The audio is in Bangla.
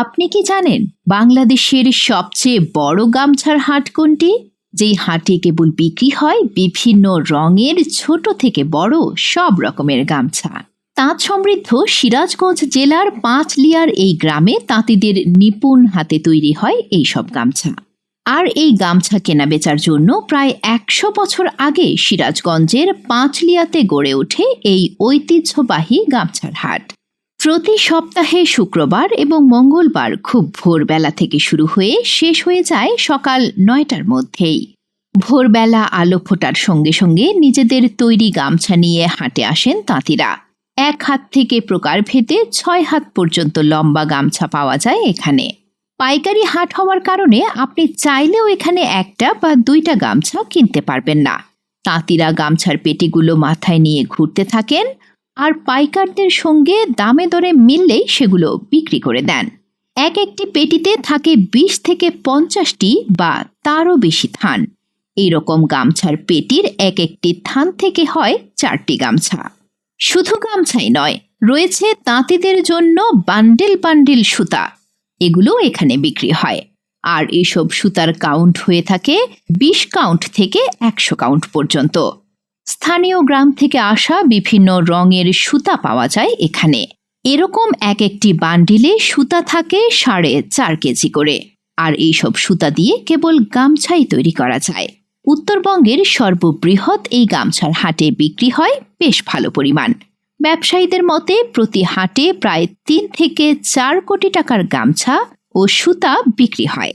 আপনি কি জানেন বাংলাদেশের সবচেয়ে বড় গামছার হাট কোনটি? যেই হাটে কেবল বিক্রি হয় বিভিন্ন রঙের ছোট থেকে বড় সব রকমের গামছা। তাঁত সমৃদ্ধ সিরাজগঞ্জ জেলার পাঁচলিয়ার এই গ্রামে তাঁতিদের নিপুণ হাতে তৈরি হয় এই সব গামছা। আর এই গামছা কেনা বেচার জন্য প্রায় ১০০ বছর আগে সিরাজগঞ্জের পাঁচলিয়াতে গড়ে ওঠে এই ঐতিহ্যবাহী গামছার হাট। প্রতি সপ্তাহে শুক্রবার এবং মঙ্গলবার খুব ভোরবেলা থেকে শুরু হয়ে শেষ হয়ে যায় সকাল ৯টার মধ্যেই। ভোরবেলা আলো ফোটার সঙ্গে সঙ্গে নিজেদের তৈরি গামছা নিয়ে হাটে আসেন তাঁতিরা। ১ হাত থেকে প্রকারভেদে ৬ হাত পর্যন্ত লম্বা গামছা পাওয়া যায় এখানে। পাইকারি হাট হওয়ার কারণে আপনি চাইলেও এখানে একটা বা দুইটা গামছা কিনতে পারবেন না। তাঁতিরা গামছার পেটিগুলো মাথায় নিয়ে ঘুরতে থাকেন আর পাইকারদের সঙ্গে দামে দরে মিললেই সেগুলো বিক্রি করে দেন। এক একটি পেটিতে থাকে ২০ থেকে ৫০টি বা তারও বেশি থান। এইরকম গামছার পেটির এক একটি থান থেকে হয় ৪টি গামছা। শুধু গামছাই নয়, রয়েছে তাঁতিদের জন্য বান্ডিল বান্ডিল সুতা। এগুলো এখানে বিক্রি হয়। আর এসব সুতার কাউন্ট হয়ে থাকে ২০ কাউন্ট থেকে ১০০ কাউন্ট পর্যন্ত। স্থানীয় গ্রাম থেকে আসা বিভিন্ন রঙের সুতা পাওয়া যায় এখানে। এরকম এক একটি বান্ডিলে সুতা থাকে ৪.৫ কেজি করে। আর এইসব সুতা দিয়ে কেবল গামছাই তৈরি করা যায়। উত্তরবঙ্গের সর্ববৃহৎ এই গামছার হাটে বিক্রি হয় বেশ ভালো পরিমাণ। ব্যবসায়ীদের মতে প্রতি হাটে প্রায় ৩ থেকে ৪ কোটি টাকার গামছা ও সুতা বিক্রি হয়।